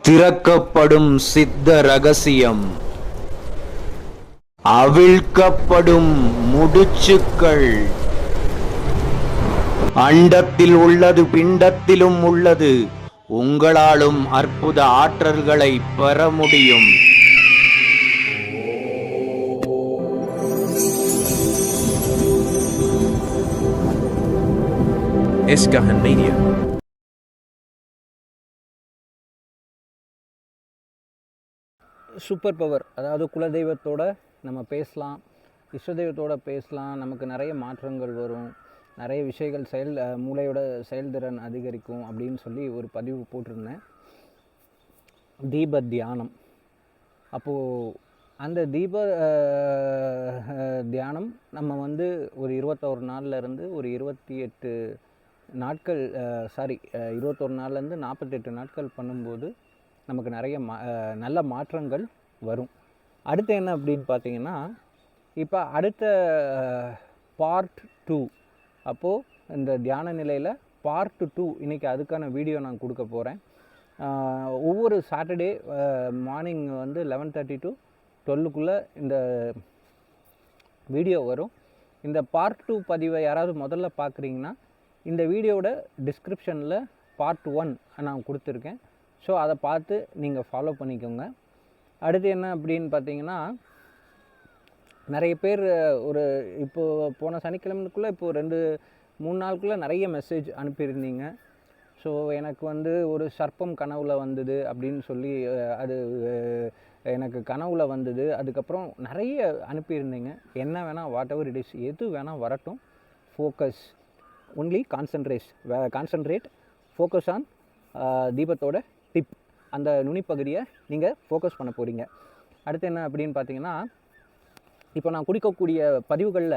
திறக்கப்படும் சித்த ரகசியம், அவிழ்க்கப்படும் முடிச்சுக்கள். அண்டத்தில் உள்ளது பிண்டத்திலும் உள்ளது. உங்களாலும் அற்புத ஆற்றல்களை பெற முடியும். Iskahan Media. சூப்பர் பவர், அதாவது குலதெய்வத்தோட நம்ம பேசலாம், இஷ்ட தெய்வத்தோட பேசலாம். நமக்கு நிறைய மாற்றங்கள் வரும், நிறைய விஷயங்கள் மூளையோட செயல்திறன் அதிகரிக்கும் அப்படின்னு சொல்லி ஒரு பதிவு போட்டிருந்தேன். தீப தியானம். அப்போது அந்த தீப தியானம் நம்ம ஒரு 21 நாள்லேருந்து ஒரு 28 நாட்கள் 21 நாள்லேருந்து 48 நாட்கள் பண்ணும்போது நமக்கு நிறைய நல்ல மாற்றங்கள் வரும். அடுத்து என்ன அப்படின்னு பார்த்தீங்கன்னா, இப்போ அடுத்த பார்ட் 2, அப்போது இந்த தியான நிலையில் பார்ட் 2 இன்றைக்கி அதுக்கான வீடியோ நான் கொடுக்க போகிறேன். ஒவ்வொரு சாட்டர்டே மார்னிங் 11:30 to 12க்குள்ளே இந்த வீடியோ வரும். இந்த பார்ட் 2 பதிவை யாராவது முதல்ல பார்க்குறீங்கன்னா, இந்த வீடியோவோட டிஸ்கிரிப்ஷனில் பார்ட் 1 நான் கொடுத்துருக்கேன். ஸோ அதை பார்த்து நீங்கள் ஃபாலோ பண்ணிக்கோங்க. அடுத்து என்ன அப்படின்னு பார்த்தீங்கன்னா, நிறைய பேர் இப்போது போன சனிக்கிழமைக்குள்ளே இப்போது 2-3 நாளுக்குள்ளே நிறைய மெசேஜ் அனுப்பியிருந்தீங்க. ஸோ எனக்கு ஒரு சர்ப்பம் கனவுல வந்தது அப்படின்னு சொல்லி அது எனக்கு கனவுல வந்தது. அதுக்கப்புறம் நிறைய அனுப்பியிருந்தீங்க. என்ன வேணால், வாட் எவர் இட் இஸ், எது வேணால் வரட்டும், focus only concentrate focus on தீபத்தோட டிப், அந்த நுனிப்பகுதியை நீங்கள் ஃபோக்கஸ் பண்ண போகிறீங்க. அடுத்து என்ன அப்படின்னு பார்த்தீங்கன்னா, இப்போ நான் கொடுக்கக்கூடிய பதிவுகளில்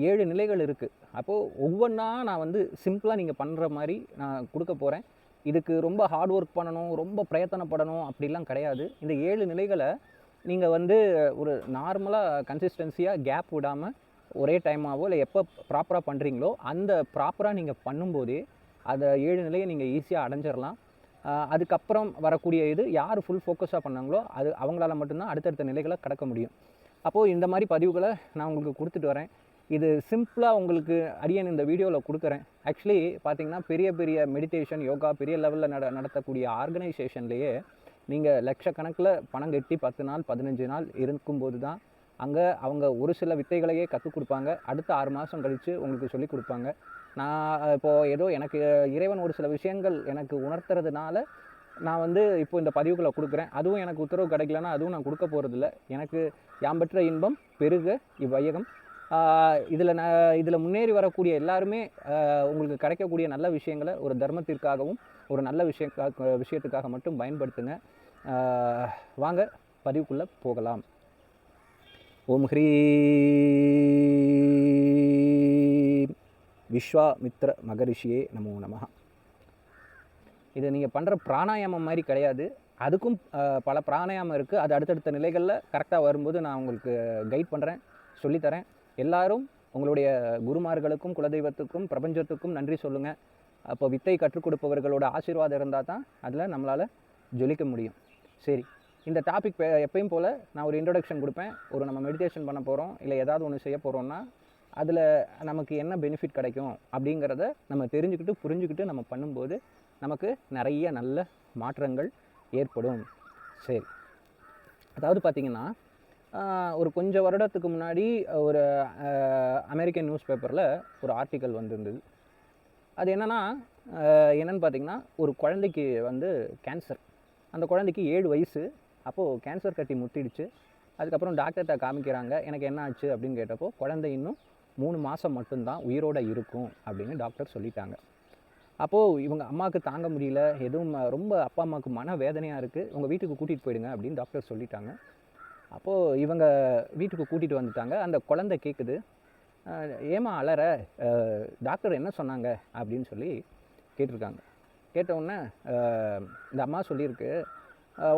7 நிலைகள் இருக்குது. அப்போது ஒவ்வொன்றா நான் சிம்பிளாக நீங்கள் பண்ணுற மாதிரி நான் கொடுக்க போகிறேன். இதுக்கு ரொம்ப ஹார்ட் ஒர்க் பண்ணணும், ரொம்ப பிரயத்தனப்படணும் அப்படிலாம் கிடையாது. இந்த 7 நிலைகளை நீங்கள் ஒரு நார்மலாக கன்சிஸ்டன்சியாக கேப் விடாமல் ஒரே டைமாகவோ இல்லை எப்போ ப்ராப்பராக பண்ணுறீங்களோ அந்த ப்ராப்பராக நீங்கள் பண்ணும்போதே அதை 7 நிலையை நீங்கள் ஈஸியாக அடைஞ்சிடலாம். அதுக்கப்புறம் வரக்கூடிய இது யார் ஃபுல் ஃபோக்கஸாக பண்ணாங்களோ அவங்களால மட்டும்தான் அடுத்தடுத்த நிலைகளை கடக்க முடியும். அப்போது இந்த மாதிரி பதிவுகளை நான் உங்களுக்கு கொடுத்துட்டு வரேன். இது சிம்பிளாக உங்களுக்கு அடியன் இந்த வீடியோவில் கொடுக்குறேன். ஆக்சுவலி பார்த்திங்கன்னா, பெரிய பெரிய மெடிடேஷன், யோகா பெரிய லெவலில் நடத்தக்கூடிய ஆர்கனைசேஷன்லேயே நீங்கள் லட்சக்கணக்கில் பணம் கட்டி 10 நாள் 15 நாள் இருக்கும்போது தான் அங்கே அவங்க ஒரு சில வித்தைகளையே கற்றுக் கொடுப்பாங்க. அடுத்த 6 மாதம் கழித்து உங்களுக்கு சொல்லிக் கொடுப்பாங்க. நான் இப்போது ஏதோ எனக்கு இறைவன் ஒரு சில விஷயங்கள் எனக்கு உணர்த்துறதுனால நான் இப்போ இந்த பதிவுகளை கொடுக்குறேன். அதுவும் எனக்கு உத்தரவு கிடைக்கலன்னா அதுவும் நான் கொடுக்க போகிறதில்ல. எனக்கு யாம்பற்ற இன்பம் பெருக இவ்வையகம். இதில் முன்னேறி வரக்கூடிய எல்லாருமே உங்களுக்கு கிடைக்கக்கூடிய நல்ல விஷயங்களை ஒரு தர்மத்திற்காகவும் ஒரு நல்ல விஷயத்துக்காக மட்டும் பயன்படுத்துங்க. வாங்க பதிவுக்குள்ளே போகலாம். ஓம் ஹ்ரீ விஸ்வாமித்ர மகரிஷியே நமோ நமஹ. இது நீங்கள் பண்ணுற பிராணாயாமம் மாதிரி கிடையாது. அதுக்கும் பல பிராணாயாமம் இருக்குது. அது அடுத்தடுத்த நிலைகளில் கரெக்டாக வரும்போது நான் உங்களுக்கு கைட் பண்ணுறேன், சொல்லித்தரேன். எல்லாரும் உங்களுடைய குருமார்களுக்கும் குலதெய்வத்துக்கும் பிரபஞ்சத்துக்கும் நன்றி சொல்லுங்கள். அப்போ வித்தை கற்றுக் கொடுப்பவர்களோட ஆசீர்வாதம் இருந்தால் தான் அதில் நம்மளால் ஜொலிக்க முடியும். சரி, இந்த டாபிக் எப்பயும் போல் நான் ஒரு இன்ட்ரொடக்ஷன் கொடுப்பேன். நம்ம மெடிடேஷன் பண்ண போகிறோம், இல்லை ஏதாவது ஒன்று செய்ய போகிறோன்னா அதில் நமக்கு என்ன பெனிஃபிட் கிடைக்கும் அப்படிங்கிறத நம்ம தெரிஞ்சுக்கிட்டு புரிஞ்சுக்கிட்டு நம்ம பண்ணும்போது நமக்கு நிறைய நல்ல மாற்றங்கள் ஏற்படும். சரி, அதாவது பார்த்திங்கன்னா, ஒரு கொஞ்சம் வருடத்துக்கு முன்னாடி ஒரு அமெரிக்கன் நியூஸ் பேப்பரில் ஒரு ஆர்டிக்கல் வந்திருந்தது. அது என்னென்னு பார்த்திங்கன்னா, ஒரு குழந்தைக்கு கேன்சர். அந்த குழந்தைக்கு 7 வயசு. அப்போது கேன்சர் கட்டி முத்திடுச்சு. அதுக்கப்புறம் டாக்டர்கிட்ட காமிக்கிறாங்க. எனக்கு என்ன ஆச்சு அப்படின்னு கேட்டப்போ, குழந்தை இன்னும் 3 மாதம் மட்டும்தான் உயிரோடு இருக்கும் அப்படின்னு டாக்டர் சொல்லிட்டாங்க. அப்போது இவங்க அம்மாவுக்கு தாங்க முடியல, எதுவும் ரொம்ப அப்பா அம்மாவுக்கு மன வேதனையாக இருக்குது, உங்கள் வீட்டுக்கு கூட்டிகிட்டு போயிடுங்க அப்படின்னு டாக்டர் சொல்லிட்டாங்க. அப்போது இவங்க வீட்டுக்கு கூட்டிகிட்டு வந்துட்டாங்க. அந்த குழந்தை கேட்குது, ஏமா அலற, டாக்டர் என்ன சொன்னாங்க அப்படின்னு சொல்லி கேட்டிருக்காங்க. கேட்டவுடனே இந்த அம்மா சொல்லியிருக்கு,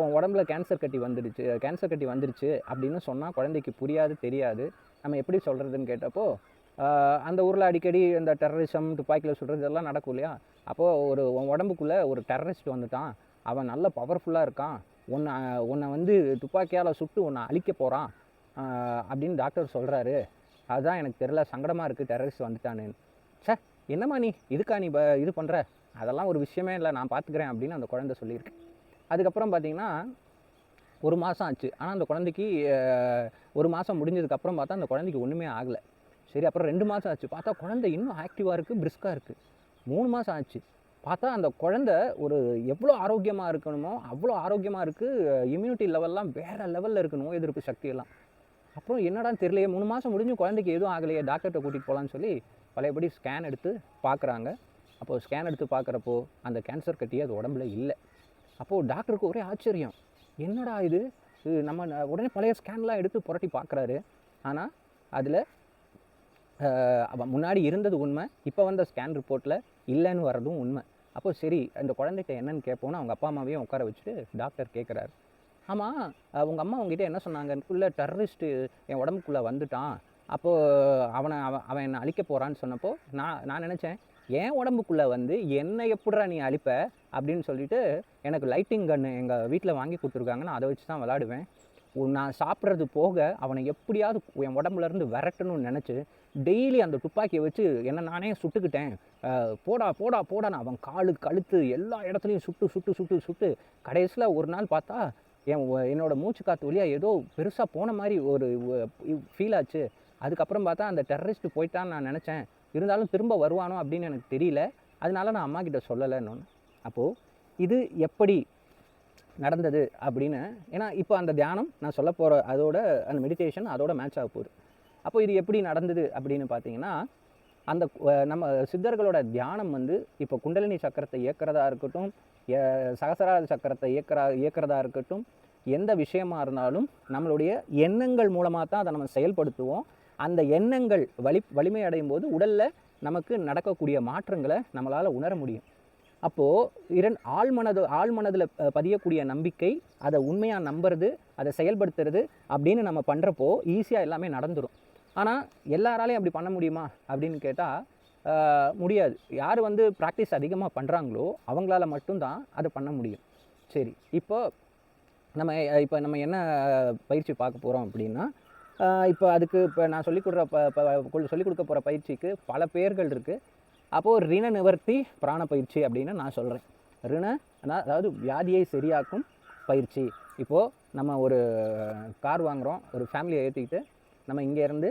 உன் உடம்புல கேன்சர் கட்டி வந்துடுச்சு அப்படின்னு சொன்னால் குழந்தைக்கு புரியாது, தெரியாது. நம்ம எப்படி சொல்கிறதுன்னு கேட்டப்போ, அந்த ஊரில் அடிக்கடி இந்த டெரரிசம், துப்பாக்கியில் சுடுறது இதெல்லாம் நடக்கும் இல்லையா? அப்போது உன் உடம்புக்குள்ளே ஒரு டெரரிஸ்ட் வந்துட்டான், அவன் நல்ல பவர்ஃபுல்லாக இருக்கான், உன்னை உன்னை வந்து துப்பாக்கியால் சுட்டு உன்னை அழிக்க போகிறான் அப்படின்னு டாக்டர் சொல்கிறாரு. அதுதான் எனக்கு தெரில, சங்கடமாக இருக்குது, டெரரிஸ்ட் வந்துட்டானு. சே, என்னம்மா நீ இதுக்கா நீ இது பண்ணுற, அதெல்லாம் ஒரு விஷயமே இல்லை, நான் பார்த்துக்கிறேன் அப்படின்னு அந்த குழந்தை சொல்லியிருக்கு. அதுக்கப்புறம் பார்த்திங்கன்னா 1 மாதம் ஆச்சு. ஆனால் அந்த குழந்தைக்கு 1 மாதம் முடிஞ்சதுக்கப்புறம் பார்த்தா அந்த குழந்தைக்கு ஒன்றுமே ஆகலை. சரி, அப்புறம் 2 மாதம் ஆச்சு. பார்த்தா குழந்தை இன்னும் ஆக்டிவாக இருக்குது, பிரிஸ்காக இருக்குது. 3 மாதம் ஆச்சு. பார்த்தா அந்த குழந்தை ஒரு எவ்வளோ ஆரோக்கியமாக இருக்கணுமோ அவ்வளோ ஆரோக்கியமாக இருக்குது. இம்யூனிட்டி லெவல்லாம் வேறு லெவலில் இருக்குது, நோய் எதிர்ப்பு சக்தியெல்லாம். அப்புறம் என்னடான்னு தெரியலையே, 3 மாதம் முடிஞ்சு குழந்தைக்கு எதுவும் ஆகலையே, டாக்டர்கிட்ட கூட்டிகிட்டு போகலான்னு சொல்லி பழையபடி ஸ்கேன் எடுத்து பார்க்குறாங்க. அப்போது ஸ்கேன் எடுத்து பார்க்குறப்போ அந்த கேன்சர் கட்டி அது உடம்புல இல்லை. அப்போது டாக்டருக்கு ஒரே ஆச்சரியம், என்னடா இது நம்ம உடனே பழைய ஸ்கேன்லாம் எடுத்து புரட்டி பார்க்குறாரு. ஆனால் அதில் முன்னாடி இருந்தது உண்மை, இப்போ வந்த ஸ்கேன் ரிப்போர்ட்டில் இல்லைன்னு வர்றதும் உண்மை. அப்போது சரி, அந்த குழந்தைகிட்ட என்னன்னு கேட்போன்னு அவங்க அப்பா அம்மாவையும் உட்கார வச்சுட்டு டாக்டர் கேட்குறாரு, ஆமாம் உங்கள் அம்மா உங்ககிட்ட என்ன சொன்னாங்க, எனக்குள்ளே டெரரிஸ்ட்டு என் உடம்புக்குள்ளே வந்துட்டான், அப்போது அவன் என்னை அழிக்க போகிறான்னு சொன்னப்போ நான் நினச்சேன், என் உடம்புக்குள்ளே வந்து என்னை எப்படிடா நீ அழிப்ப அப்படின்னு சொல்லிட்டு எனக்கு லைட்டிங் கன்று எங்கள் வீட்டில் வாங்கி கொடுத்துருக்காங்க, நான் அதை வச்சு தான் விளாடுவேன். நான் சாப்பிட்றது போக அவனை எப்படியாவது என் உடம்புலேருந்து விரட்டணும்னு நினச்சி டெய்லி அந்த துப்பாக்கியை வச்சு என்னை நானே சுட்டுக்கிட்டேன். போடா போடா போடான்னு அவன் காலு கழுத்து எல்லா இடத்துலையும் சுட்டு சுட்டு சுட்டு சுட்டு கடைசியில் ஒரு நாள் பார்த்தா என்னோட மூச்சு காற்று வழியாக ஏதோ பெருசாக போன மாதிரி ஒரு ஃபீல் ஆச்சு. அதுக்கப்புறம் பார்த்தா அந்த டெரரிஸ்ட்டு போயிட்டான்னு நான் நினச்சேன், இருந்தாலும் திரும்ப வருவானோ அப்படின்னு எனக்கு தெரியல, அதனால நான் அம்மா கிட்ட சொல்லலைன்னு. அப்போது இது எப்படி நடந்தது அப்படின்னு, ஏன்னா இப்போ அந்த தியானம் நான் சொல்ல போகிற அதோட அந்த மெடிடேஷன் அதோட மேட்ச் ஆக போகுது. அப்போ இது எப்படி நடந்தது அப்படின்னு பார்த்தீங்கன்னா, அந்த நம்ம சித்தர்களோட தியானம் வந்து இப்போ குண்டலினி சக்கரத்தை இயக்கிறதா இருக்கட்டும், சகசரார சக்கரத்தை இயக்கிறதா இருக்கட்டும், எந்த விஷயமா இருந்தாலும் நம்மளுடைய எண்ணங்கள் மூலமாக தான் அதை நம்ம செயல்படுத்துவோம். அந்த எண்ணங்கள் வலிமை அடையும் போது உடலில் நமக்கு நடக்கக்கூடிய மாற்றங்களை நம்மளால் உணர முடியும். அப்போது ஆழ்மனதில் பதியக்கூடிய நம்பிக்கை, அதை உண்மையாக நம்புறது, அதை செயல்படுத்துறது அப்படின்னு நம்ம பண்ணுறப்போ ஈஸியாக எல்லாமே நடந்துடும். ஆனால் எல்லாராலையும் அப்படி பண்ண முடியுமா அப்படின்னு கேட்டால் முடியாது. யார் வந்து ப்ராக்டிஸ் அதிகமாக பண்ணுறாங்களோ அவங்களால மட்டும்தான் அதை பண்ண முடியும். சரி, இப்போ நம்ம என்ன பயிற்சி பார்க்க போகிறோம் அப்படின்னா, இப்போ அதுக்கு நான் சொல்லிக் கொடுக்க போகிற பயிற்சிக்கு பல பேர்கள் இருக்குது. அப்போது ரிண நிவர்த்தி பிராண பயிற்சி அப்படின்னு நான் சொல்கிறேன். அதாவது வியாதியை சரியாக்கும் பயிற்சி. இப்போது நம்ம ஒரு கார் வாங்குகிறோம், ஒரு ஃபேமிலியை ஏற்றிக்கிட்டு நம்ம இங்கேருந்து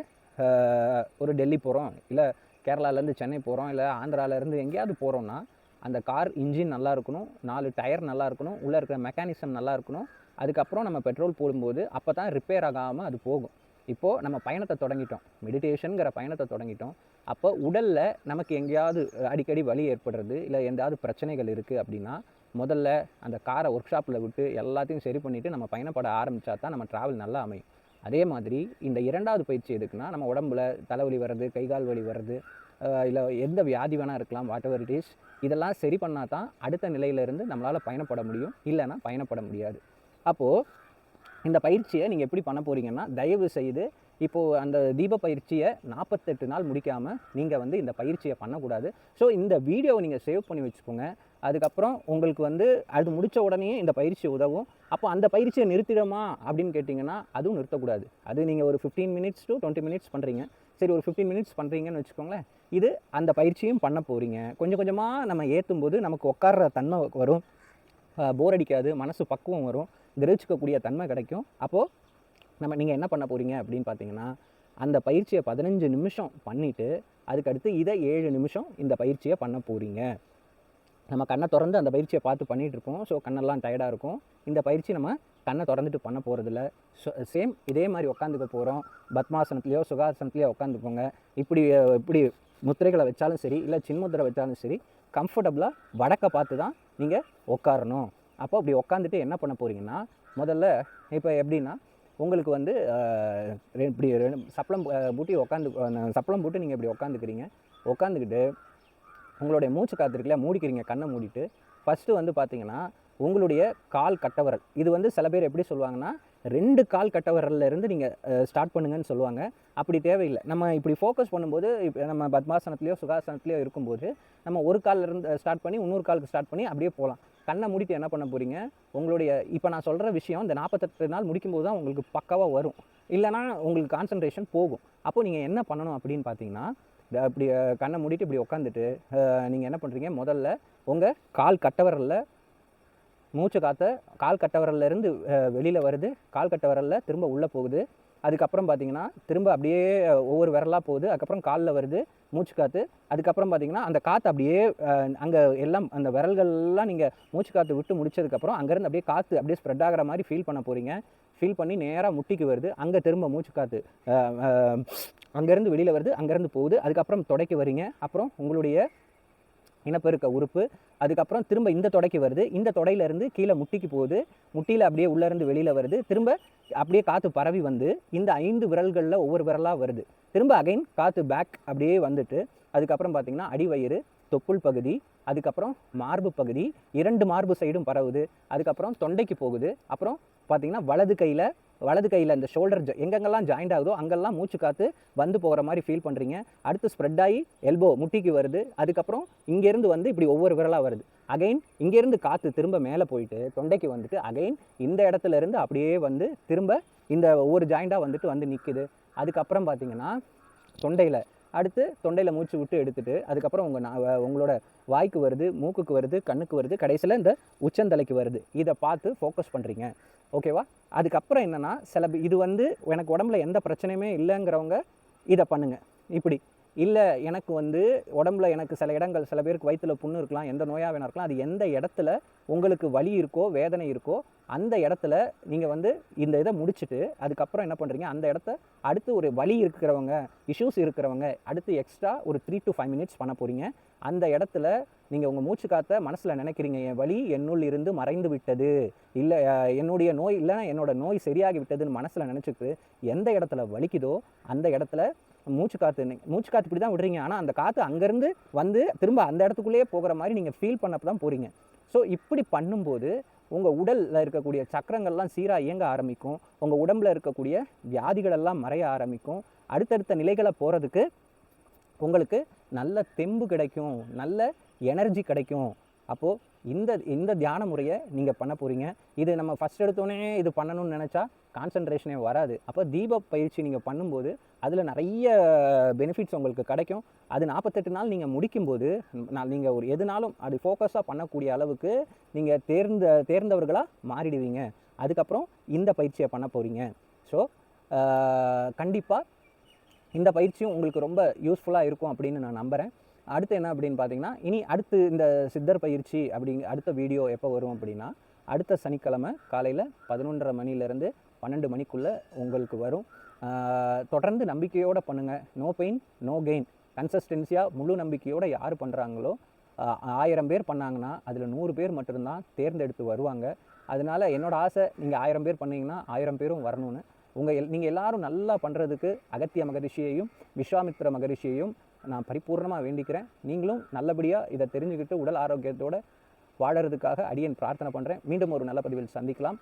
ஒரு டெல்லி போகிறோம், இல்லை கேரளாலேருந்து சென்னை போகிறோம், இல்லை ஆந்திராவிலேருந்து எங்கேயாவது போகிறோன்னா அந்த கார் இன்ஜின் நல்லா இருக்கணும், 4 டயர் நல்லா இருக்கணும், உள்ளே இருக்கிற மெக்கானிசம் நல்லா இருக்கணும். அதுக்கப்புறம் நம்ம பெட்ரோல் போடும்போது அப்போ தான் ரிப்பேர் ஆகாமல் அது போகும். இப்போது நம்ம பயணத்தை தொடங்கிட்டோம், மெடிடேஷனுங்கிற பயணத்தை தொடங்கிட்டோம். அப்போ உடலில் நமக்கு எங்கேயாவது அடிக்கடி வலி ஏற்படுறது, இல்லை எந்தாவது பிரச்சனைகள் இருக்குது அப்படின்னா முதல்ல அந்த காரை ஒர்க் ஷாப்பில் விட்டு எல்லாத்தையும் சரி பண்ணிவிட்டு நம்ம பயணப்பட ஆரம்பித்தா தான் நம்ம ட்ராவல் நல்லா அமையும். அதே மாதிரி இந்த 2வது பயிற்சி எதுக்குன்னா, நம்ம உடம்புல தலைவலி வர்றது, கைகால் வலி வர்றது, இல்லை எந்த வியாதி வேணால் இருக்கலாம், வாட் எவர் இட் இஸ், இதெல்லாம் சரி பண்ணால் தான் அடுத்த நிலையிலேருந்து நம்மளால் பயணப்பட முடியும், இல்லைன்னா பயணப்பட முடியாது. அப்போது இந்த பயிற்சியை நீங்கள் எப்படி பண்ண போகிறீங்கன்னா, தயவு செய்து இப்போது அந்த தீப பயிற்சியை 48 நாள் முடிக்காமல் நீங்கள் வந்து இந்த பயிற்சியை பண்ணக்கூடாது. ஸோ இந்த வீடியோவை நீங்கள் சேவ் பண்ணி வச்சுக்கோங்க. அதுக்கப்புறம் உங்களுக்கு வந்து அது முடித்த உடனே இந்த பயிற்சி உதவும். அப்போ அந்த பயிற்சியை நிறுத்திடுமா அப்படின்னு கேட்டிங்கன்னா அதுவும் நிறுத்தக்கூடாது. அது நீங்கள் ஒரு 15 மினிட்ஸ் to 20 மினிட்ஸ் பண்ணுறீங்க, சரி ஒரு 15 மினிட்ஸ் பண்ணுறீங்கன்னு வச்சுக்கோங்களேன். இது அந்த பயிற்சியும் பண்ண போகிறீங்க. கொஞ்சம் கொஞ்சமாக நம்ம ஏற்றும் போது நமக்கு உட்கார்ற தன்மை வரும், போர் அடிக்காது, மனசு பக்குவம் வரும், கிரகிச்சிக்கக்கூடிய தன்மை கிடைக்கும். அப்போது நீங்கள் என்ன பண்ண போகிறீங்க அப்படின்னு பார்த்தீங்கன்னா, அந்த பயிற்சியை 15 நிமிஷம் பண்ணிவிட்டு அதுக்கடுத்து இதை 7 நிமிஷம் இந்த பயிற்சியை பண்ண போகிறீங்க. நம்ம கண்ணை திறந்து அந்த பயிற்சியை பார்த்து பண்ணிகிட்ருப்போம். ஸோ கண்ணெல்லாம் டயர்டாக இருக்கும். இந்த பயிற்சி நம்ம கண்ணை திறந்துட்டு பண்ண போகிறதில்ல. சேம் இதே மாதிரி உட்காந்துக்க போகிறோம். பத்மாசனத்துலேயோ சுகாசனத்துலேயோ உட்காந்துக்கோங்க. இப்படி முத்திரைகளை வச்சாலும் சரி, இல்லை சின்முத்திரை வச்சாலும் சரி, கம்ஃபர்டபுளாக வடக்க பார்த்து தான் நீங்கள் உட்காரணும். அப்போ அப்படி உட்காந்துட்டு என்ன பண்ண போகிறீங்கன்னா, முதல்ல இப்போ எப்படின்னா, உங்களுக்கு வந்து இப்படி சப்பளம் போட்டு நீங்கள் இப்படி உட்காந்துக்கிறீங்க. உட்காந்துக்கிட்டு உங்களுடைய மூச்சு காற்று இருக்குல்ல, மூடிக்கிறீங்க, கண்ணை மூடிட்டு. ஃபஸ்ட்டு வந்து பார்த்தீங்கன்னா உங்களுடைய கால் கட்டவரல், இது வந்து சில பேர் எப்படி சொல்லுவாங்கன்னா 2 கால் கட்டவரல்லேருந்து நீங்கள் ஸ்டார்ட் பண்ணுங்கன்னு சொல்லுவாங்க. அப்படி தேவையில்லை. நம்ம இப்படி ஃபோக்கஸ் பண்ணும்போது, இப்போ நம்ம பத்மாசனத்துலேயோ சுகாசனத்துலேயோ இருக்கும்போது நம்ம ஒரு கால்லேருந்து ஸ்டார்ட் பண்ணி இன்னொரு காலுக்கு ஸ்டார்ட் பண்ணி அப்படியே போகலாம். கண்ணை மூடிட்டு என்ன பண்ண போகிறீங்க, உங்களுடைய இப்போ நான் சொல்கிற விஷயம் இந்த 48 நாள் முடிக்கும்போது தான் உங்களுக்கு பக்காவாக வரும். இல்லைனா உங்களுக்கு கான்சன்ட்ரேஷன் போகும். அப்போது நீங்கள் என்ன பண்ணணும் அப்படின்னு பார்த்தீங்கன்னா, இப்படி கண்ணை மூடிட்டு இப்படி உட்காந்துட்டு நீங்கள் என்ன பண்ணுறீங்க, முதல்ல உங்கள் கால் கட்டவரலில் மூச்சு காற்றை கால் கட்டவரல்லேருந்து வெளியில் வருது, கால் கட்டவரலில் திரும்ப உள்ளே போகுது. அதுக்கப்புறம் பார்த்தீங்கன்னா திரும்ப அப்படியே ஒவ்வொரு விரலாக போகுது. அதுக்கப்புறம் காலில் வருது மூச்சு காற்று. அதுக்கப்புறம் பார்த்தீங்கன்னா அந்த காற்று அப்படியே அங்கே எல்லாம் அந்த விரல்கள்லாம் நீங்கள் மூச்சு காற்று விட்டு முடிச்சதுக்கப்புறம் அங்கேருந்து அப்படியே காற்று அப்படியே ஸ்ப்ரெட் ஆகிற மாதிரி ஃபீல் பண்ண போகிறீங்க. ஃபீல் பண்ணி நேராக முட்டிக்கு வருது. அங்கே திரும்ப மூச்சு காற்று அங்கேருந்து வெளியில் வருது, அங்கேருந்து போகுது. அதுக்கப்புறம் தொடைக்கு வரீங்க. அப்புறம் உங்களுடைய இனப்பெருக்க உறுப்பு. அதுக்கப்புறம் திரும்ப இந்த தொடைக்கு வருது. இந்த தொடையிலேருந்து கீழே முட்டிக்கு போகுது. முட்டியில் அப்படியே உள்ளேருந்து வெளியில் வருது. திரும்ப அப்படியே காற்று பரவி வந்து இந்த 5 விரல்களில் ஒவ்வொரு விரலாக வருது. திரும்ப அகைன் காற்று பேக் அப்படியே வந்துட்டு அதுக்கப்புறம் பார்த்திங்கன்னா அடிவயிறு, தொப்புள் பகுதி, அதுக்கப்புறம் மார்பு பகுதி, 2 மார்பு சைடும் பரவுது. அதுக்கப்புறம் தொண்டைக்கு போகுது. அப்புறம் பார்த்திங்கன்னா வலது கையில் இந்த ஷோல்டர் எங்கெங்கெல்லாம் ஜாயிண்ட் ஆகுதோ அங்கெல்லாம் மூச்சு காற்று வந்து போகிற மாதிரி ஃபீல் பண்ணுறீங்க. அடுத்து ஸ்ப்ரெட் ஆகி எல்போ முட்டிக்கு வருது. அதுக்கப்புறம் இங்கேருந்து வந்து இப்படி ஒவ்வொரு விரலாக வருது. அகைன் இங்கேருந்து காற்று திரும்ப மேலே போயிட்டு தொண்டைக்கு வந்துட்டு அகைன் இந்த இடத்துல இருந்து அப்படியே வந்து திரும்ப இந்த ஒவ்வொரு ஜாயிண்டாக வந்துட்டு வந்து நிற்குது. அதுக்கப்புறம் பார்த்திங்கன்னா தொண்டையில் மூச்சு விட்டு எடுத்துகிட்டு அதுக்கப்புறம் உங்களோட வாய்க்கு வருது, மூக்குக்கு வருது, கண்ணுக்கு வருது, கடைசியில் இந்த உச்சந்தலைக்கு வருது. இதை பார்த்து ஃபோக்கஸ் பண்ணுறீங்க. ஓகேவா? அதுக்கப்புறம் என்னென்னா இது வந்து எனக்கு உடம்புல எந்த பிரச்சனையுமே இல்லைங்கிறவங்க இதை பண்ணுங்கள். இப்படி இல்லை எனக்கு வந்து உடம்புல எனக்கு சில இடங்கள் சில பேருக்கு வயிற்றுல புண்ணு இருக்கலாம், எந்த நோயாக வேணா இருக்கலாம். அது எந்த இடத்துல உங்களுக்கு வலி இருக்கோ வேதனை இருக்கோ அந்த இடத்துல நீங்கள் வந்து இந்த இதை முடிச்சுட்டு அதுக்கப்புறம் என்ன பண்ணுறீங்க, அந்த இடத்த அடுத்து ஒரு வலி இருக்கிறவங்க இஷ்யூஸ் இருக்கிறவங்க அடுத்து எக்ஸ்ட்ரா ஒரு 3 to 5 minutes பண்ண போகிறீங்க. அந்த இடத்துல நீங்கள் உங்கள் மூச்சு காற்றை மனசில் நினைக்கிறீங்க, என் வலி என்னுள் இருந்து மறைந்து விட்டது, இல்லை என்னுடைய நோய் இல்லைன்னா என்னோட நோய் சரியாகி விட்டதுன்னு மனசில் நினச்சிட்டு எந்த இடத்துல வலிக்குதோ அந்த இடத்துல மூச்சு காற்று இப்படி தான் விடுறீங்க. ஆனால் அந்த காற்று அங்கேருந்து வந்து திரும்ப அந்த இடத்துக்குள்ளேயே போகிற மாதிரி நீங்கள் ஃபீல் பண்ணப்போ தான் போகிறீங்க. ஸோ இப்படி பண்ணும்போது உங்கள் உடலில் இருக்கக்கூடிய சக்கரங்கள்லாம் சீராக இயங்க ஆரம்பிக்கும். உங்கள் உடம்பில் இருக்கக்கூடிய வியாதிகளெல்லாம் மறைய ஆரம்பிக்கும். அடுத்தடுத்த நிலைகளை போகிறதுக்கு உங்களுக்கு நல்ல தெம்பு கிடைக்கும், நல்ல எனர்ஜி கிடைக்கும். அப்போது இந்த தியான முறையை நீங்கள் பண்ண போகிறீங்க. இது நம்ம ஃபஸ்ட் எடுத்தோடனே இது பண்ணணும்னு நினச்சா கான்சன்ட்ரேஷனே வராது. அப்போ தீப பயிற்சி நீங்கள் பண்ணும்போது அதில் நிறைய பெனிஃபிட்ஸ் உங்களுக்கு கிடைக்கும். அது 48 நாள் நீங்கள் முடிக்கும்போது நீங்கள் ஒரு எதுனாலும் அது ஃபோக்கஸாக பண்ணக்கூடிய அளவுக்கு நீங்கள் தேர்ந்தவர்களாக மாறிடுவீங்க. அதுக்கப்புறம் இந்த பயிற்சியை பண்ண போகிறீங்க. ஸோ கண்டிப்பாக இந்த பயிற்சியும் உங்களுக்கு ரொம்ப யூஸ்ஃபுல்லாக இருக்கும் அப்படின்னு நான் நம்புகிறேன். அடுத்து என்ன அப்படின்னு பார்த்தீங்கன்னா, அடுத்து இந்த சித்தர் பயிற்சி அடுத்த வீடியோ எப்போ வரும் அப்படின்னா, அடுத்த சனிக்கிழமை காலையில் 11:30 மணிலேருந்து 12 மணிக்குள்ளே உங்களுக்கு வரும். தொடர்ந்து நம்பிக்கையோடு பண்ணுங்கள். No pain no gain. கன்சிஸ்டன்சியாக முழு நம்பிக்கையோடு யார் பண்ணுறாங்களோ 1000 பேர் பண்ணாங்கன்னா அதில் 100 பேர் மட்டும்தான் தேர்ந்தெடுத்து வருவாங்க. அதனால் என்னோடய ஆசை நீங்கள் 1000 பேர் பண்ணிங்கன்னா 1000 பேரும் வரணும்னு. நீங்கள் எல்லாரும் நல்லா பண்ணுறதுக்கு அகத்திய மகரிஷியையும் விஸ்வாமித்திர மகரிஷியையும் நான் பரிபூர்ணமாக வேண்டிக்கிறேன். நீங்களும் நல்லபடியாக இதை தெரிஞ்சுக்கிட்டு உடல் ஆரோக்கியத்தோடு வாழறதுக்காக அடியேன் பிரார்த்தனை பண்ணுறேன். மீண்டும் ஒரு நல்ல பதிவில் சந்திக்கலாம்.